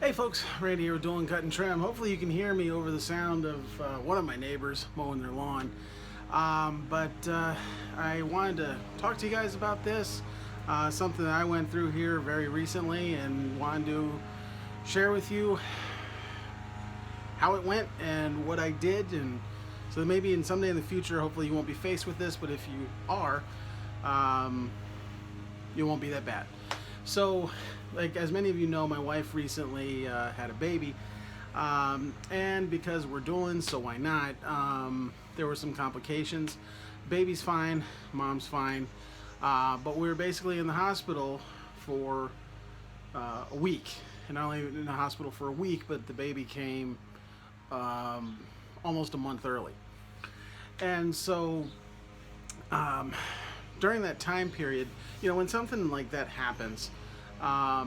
Hey folks, Randy here with Dolan Cut and Trim. Hopefully you can hear me over the sound of one of my neighbors mowing their lawn. But I wanted to talk to you guys about this, something that I went through here very recently, and wanted to share with you how it went and what I did, and so that maybe someday in the future, hopefully you won't be faced with this, but if you are, you won't be that bad. So, like as many of you know, my wife recently had a baby, and because we're dueling, so why not? There were some complications. Baby's fine, mom's fine, but we were basically in the hospital for a week. And not only in the hospital for a week, but the baby came almost a month early. And so during that time period, when something like that happens, I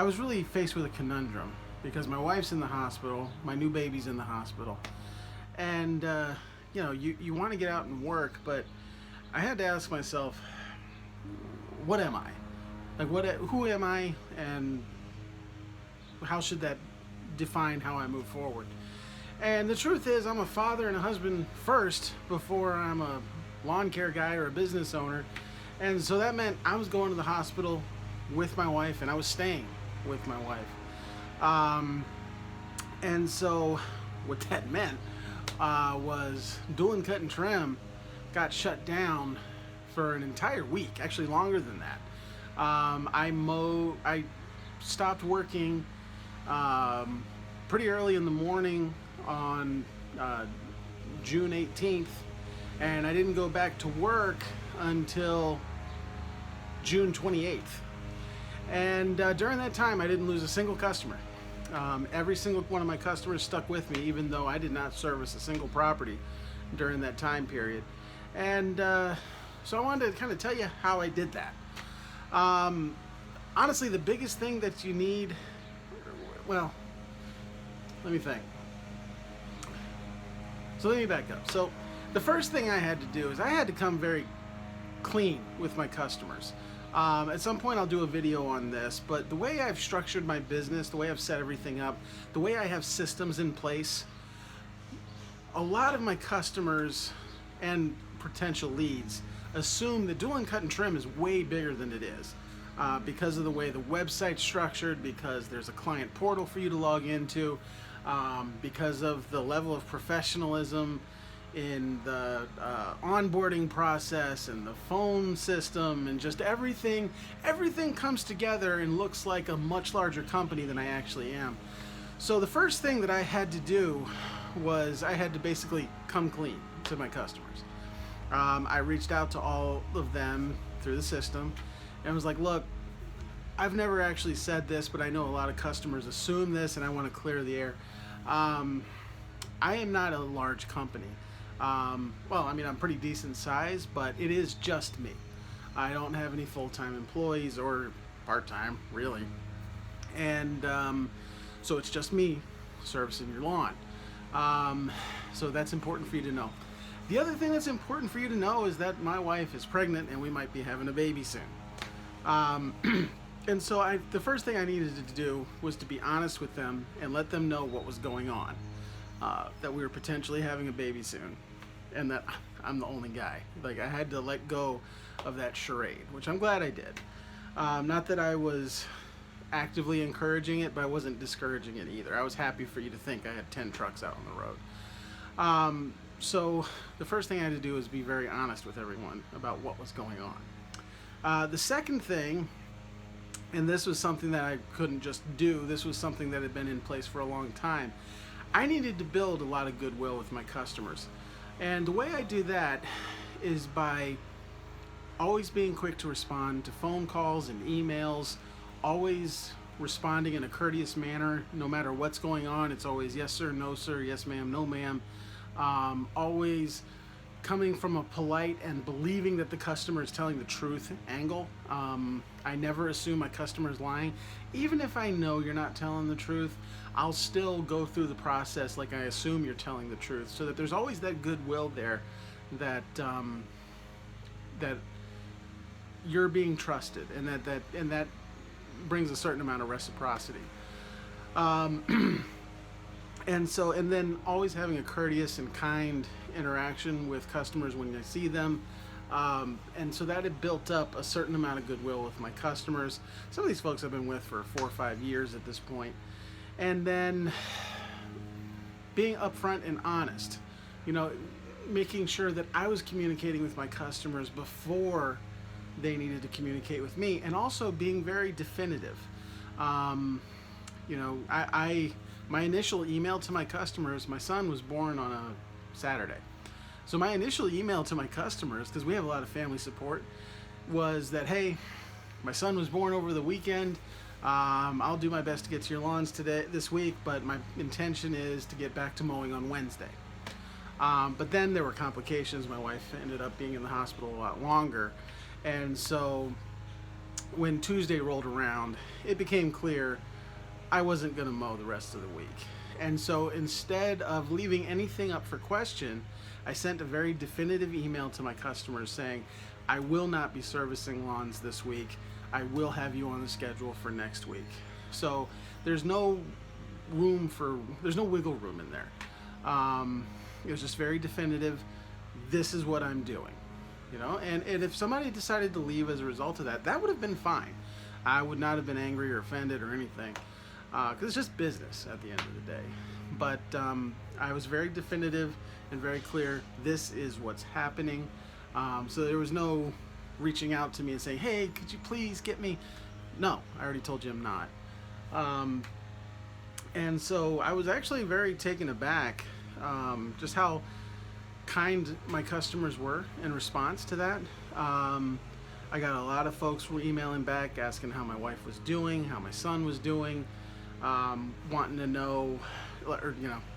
was really faced with a conundrum because my wife's in the hospital, my new baby's in the hospital, and you want to get out and work, but I had to ask myself, what am I? Who am I, and how should that define how I move forward? And the truth is, I'm a father and a husband first before I'm a lawn care guy or a business owner. And so that meant I was going to the hospital with my wife, and I was staying with my wife. And so what that meant was Dolan Cut and Trim got shut down for an entire week, actually longer than that. I stopped working pretty early in the morning on June 18th, and I didn't go back to work until June 28th. And during that time, I didn't lose a single customer. Every single one of my customers stuck with me, even though I did not service a single property during that time period. And so I wanted to kind of tell you how I did that. Honestly, the biggest thing that you need, well, let me think. So let me back up. So the first thing I had to do is I had to come very clean with my customers. At some point I'll do a video on this, but the way I've structured my business, the way I've set everything up, the way I have systems in place, a lot of my customers and potential leads assume that Dolan Cut and Trim is way bigger than it is. Because of the way the website's structured, because there's a client portal for you to log into, because of the level of professionalism in the onboarding process and the phone system, and just everything comes together and looks like a much larger company than I actually am. So the first thing that I had to do was I had to basically come clean to my customers. I reached out to all of them through the system and was like, look, I've never actually said this, but I know a lot of customers assume this, and I want to clear the air. I am not a large company. Well, I mean, I'm pretty decent size, but it is just me. I don't have any full-time employees or part-time, really. And so it's just me servicing your lawn. So that's important for you to know. The other thing that's important for you to know is that my wife is pregnant and we might be having a baby soon. And so the first thing I needed to do was to be honest with them and let them know what was going on. That we were potentially having a baby soon, and that I'm the only guy. Like, I had to let go of that charade, which I'm glad I did. Not that I was actively encouraging it, but I wasn't discouraging it either. I was happy for you to think I had 10 trucks out on the road. So the first thing I had to do was be very honest with everyone about what was going on. The second thing, and this was something that I couldn't just do, this was something that had been in place for a long time, I needed to build a lot of goodwill with my customers. And the way I do that is by always being quick to respond to phone calls and emails, always responding in a courteous manner. No matter what's going on, it's always yes sir, no sir, yes ma'am, no ma'am. Always coming from a polite and believing that the customer is telling the truth angle. I never assume my customer is lying. Even if I know you're not telling the truth, I'll still go through the process like I assume you're telling the truth, so that there's always that goodwill there, that that you're being trusted, and that brings a certain amount of reciprocity. Um, and then always having a courteous and kind interaction with customers when I see them. And so that had built up a certain amount of goodwill with my customers. Some of these folks I've been with for 4 or 5 years at this point. And then being upfront and honest, you know, making sure that I was communicating with my customers before they needed to communicate with me, and also being very definitive. Um, I my initial email to my customers, my son was born on a Saturday. So my initial email to my customers, because we have a lot of family support, was that, hey, my son was born over the weekend. I'll do my best to get to your lawns this week, but my intention is to get back to mowing on Wednesday. But then there were complications. My wife ended up being in the hospital a lot longer. And so when Tuesday rolled around, it became clear I wasn't going to mow the rest of the week. And so instead of leaving anything up for question, I sent a very definitive email to my customers saying, I will not be servicing lawns this week. I will have you on the schedule for next week. So there's no wiggle room in there. It was just very definitive. This is what I'm doing, and if somebody decided to leave as a result of that, that would have been fine. I would not have been angry or offended or anything, because it's just business at the end of the day. But I was very definitive and very clear. This is what's happening. So there was no reaching out to me and saying, hey, could you please get me? No, I already told you I'm not. And so I was actually very taken aback, just how kind my customers were in response to that. I got a lot of folks were emailing back asking how my wife was doing, how my son was doing, wanting to know, or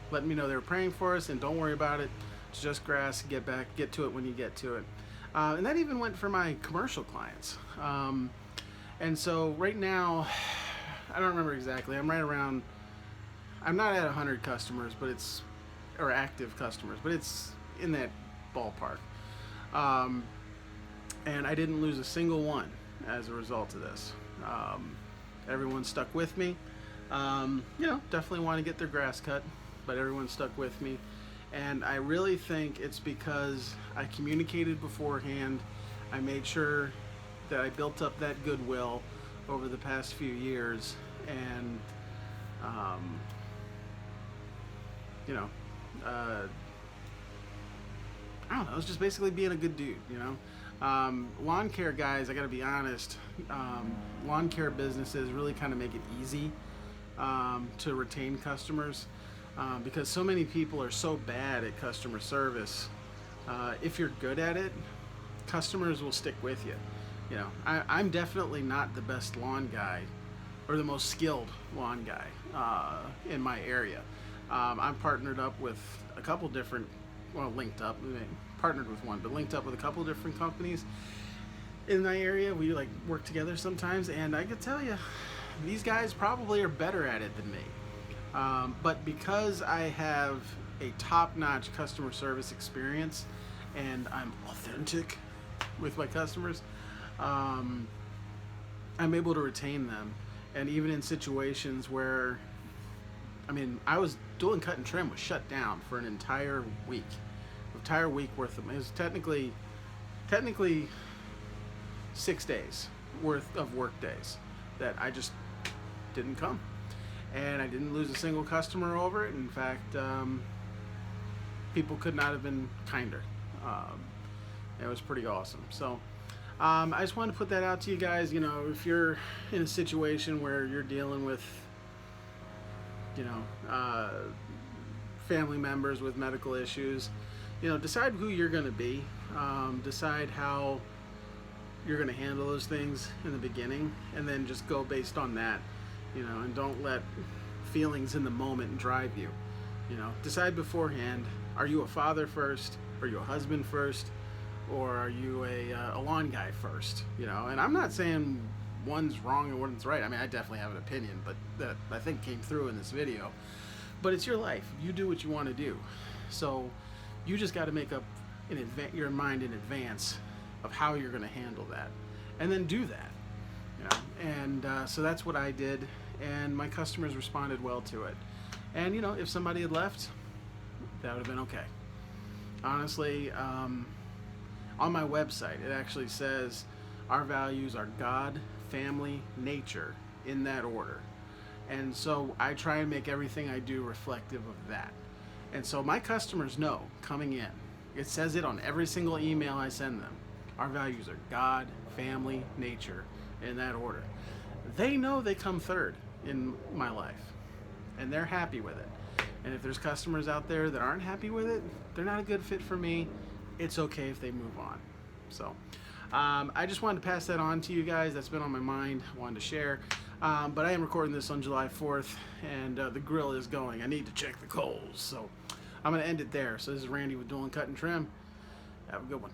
letting me know they were praying for us, and don't worry about it. It's just grass. Get to it when you get to it. And that even went for my commercial clients. And so right now, I don't remember exactly. I'm not at 100 customers, or active customers, but it's in that ballpark. And I didn't lose a single one as a result of this. Everyone stuck with me. Definitely want to get their grass cut, but everyone stuck with me. And I really think it's because I communicated beforehand. I made sure that I built up that goodwill over the past few years, and I don't know, it's just basically being a good dude. Lawn care guys, I gotta be honest, lawn care businesses really kind of make it easy to retain customers, because so many people are so bad at customer service. If you're good at it, customers will stick with you. I'm definitely not the best lawn guy or the most skilled lawn guy in my area. I'm partnered up with a couple different, partnered with one, but linked up with a couple different companies in my area. We work together sometimes, and I can tell you, these guys probably are better at it than me. But because I have a top-notch customer service experience and I'm authentic with my customers, I'm able to retain them. And even in situations where, I was doing cut and trim was shut down for an entire week worth of, it was technically 6 days worth of work days that I just didn't come. And I didn't lose a single customer over it. In fact, people could not have been kinder. It was pretty awesome. So I just wanted to put that out to you guys. If you're in a situation where you're dealing with, family members with medical issues, decide who you're going to be. Decide how you're going to handle those things in the beginning, and then just go based on that. And don't let feelings in the moment drive you. Decide beforehand, are you a father first? Are you a husband first? Or are you a lawn guy first? And I'm not saying one's wrong and one's right. I definitely have an opinion, but that I think came through in this video. But it's your life. You do what you want to do. So you just got to make up your mind in advance of how you're going to handle that. And then do that. You know, and so that's what I did, and my customers responded well to it. And you know, if somebody had left, that would have been okay. Honestly, on my website, it actually says our values are God, family, nature, in that order. And so I try and make everything I do reflective of that. And so my customers know coming in, it says it on every single email I send them. Our values are God, family, nature, in that order. They know they come third in my life, and they're happy with it. And if there's customers out there that aren't happy with it, they're not a good fit for me. It's okay if they move on. So I just wanted to pass that on to you guys. That's been on my mind. I wanted to share. But I am recording this on July 4th, and the grill is going. I need to check the coals. So I'm going to end it there. So this is Randy with Doolin Cut and Trim. Have a good one.